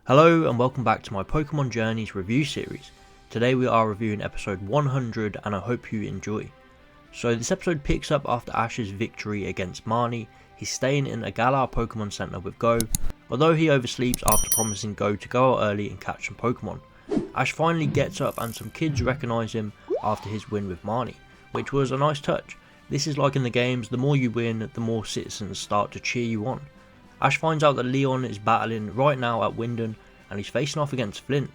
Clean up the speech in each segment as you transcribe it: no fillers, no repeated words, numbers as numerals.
Hello and welcome back to my Pokemon Journeys review series. Today we are reviewing episode 100 and I hope you enjoy. So this episode picks up after Ash's victory against Marnie. He's staying in a Galar Pokemon Center with Go, although he oversleeps after promising Go to go out early and catch some Pokemon. Ash finally gets up and some kids recognise him after his win with Marnie, which was a nice touch. This is like in the games, the more you win, the more citizens start to cheer you on. Ash finds out that Leon is battling right now at Wyndon and he's facing off against Flint.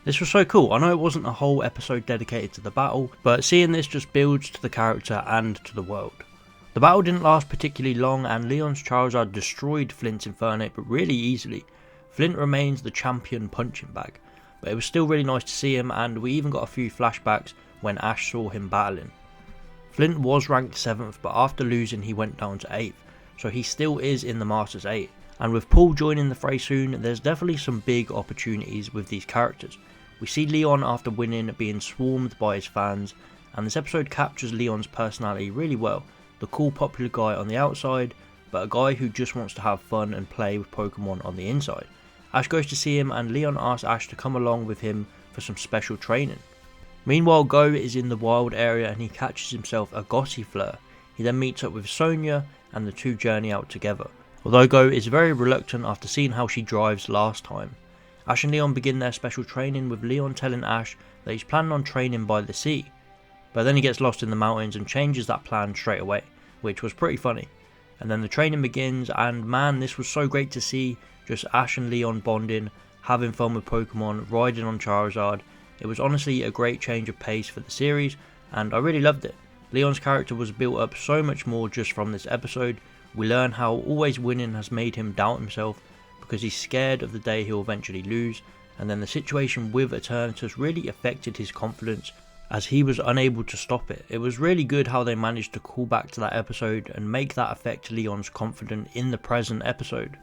This was so cool. I know it wasn't a whole episode dedicated to the battle, but seeing this just builds to the character and to the world. The battle didn't last particularly long and Leon's Charizard destroyed Flint's Infernape but really easily. Flint remains the champion punching bag, but it was still really nice to see him, and we even got a few flashbacks when Ash saw him battling. Flint was ranked 7th, but after losing he went down to 8th. So he still is in the Masters 8, and with Paul joining the fray soon, there's definitely some big opportunities with these characters. We see Leon after winning being swarmed by his fans, and this episode captures Leon's personality really well. The cool popular guy on the outside, but a guy who just wants to have fun and play with Pokemon on the inside. Ash goes to see him and Leon asks Ash to come along with him for some special training. Meanwhile, Go is in the wild area and he catches himself a Gossifleur. He then meets up with Sonia and the two journey out together, although Go is very reluctant after seeing how she drives last time. Ash and Leon begin their special training, with Leon telling Ash that he's planning on training by the sea, but then he gets lost in the mountains and changes that plan straight away, which was pretty funny. And then the training begins, and man, this was so great to see, just Ash and Leon bonding, having fun with Pokemon, riding on Charizard. It was honestly a great change of pace for the series and I really loved it. Leon's character was built up so much more just from this episode. We learn how always winning has made him doubt himself because he's scared of the day he'll eventually lose, and then the situation with Eternatus really affected his confidence as he was unable to stop it. It was really good how they managed to call back to that episode and make that affect Leon's confidence in the present episode.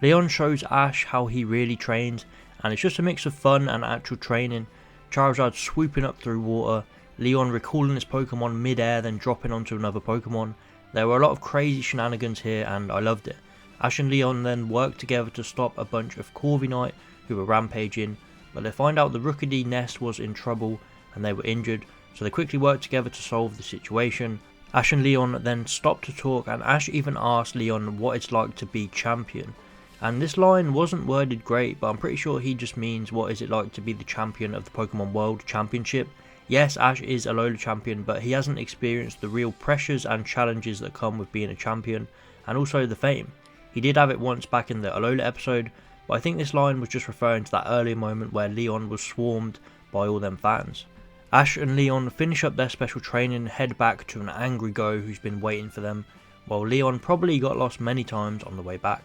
Leon shows Ash how he really trains, and it's just a mix of fun and actual training. Charizard swooping up through water, Leon recalling his Pokemon mid-air then dropping onto another Pokemon. There were a lot of crazy shenanigans here and I loved it. Ash and Leon then work together to stop a bunch of Corviknight who were rampaging, but they find out the Rookidee nest was in trouble and they were injured, so they quickly work together to solve the situation. Ash and Leon then stop to talk and Ash even asks Leon what it's like to be champion. And this line wasn't worded great, but I'm pretty sure he just means what is it like to be the champion of the Pokemon World Championship. Yes, Ash is a Alola champion, but he hasn't experienced the real pressures and challenges that come with being a champion, and also the fame. He did have it once back in the Alola episode, but I think this line was just referring to that earlier moment where Leon was swarmed by all them fans. Ash and Leon finish up their special training and head back to an angry Go who's been waiting for them, while Leon probably got lost many times on the way back.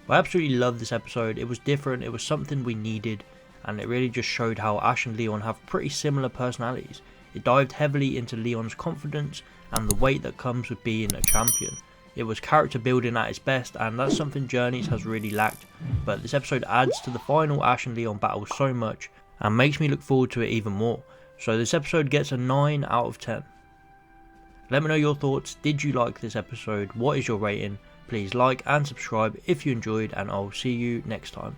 But I absolutely loved this episode. It was different, it was something we needed, and it really just showed how Ash and Leon have pretty similar personalities. It dived heavily into Leon's confidence and the weight that comes with being a champion. It was character building at its best, and that's something Journeys has really lacked, but this episode adds to the final Ash and Leon battle so much and makes me look forward to it even more. So this episode gets a 9 out of 10. Let me know your thoughts. Did you like this episode? What is your rating? Please like and subscribe if you enjoyed, and I'll see you next time.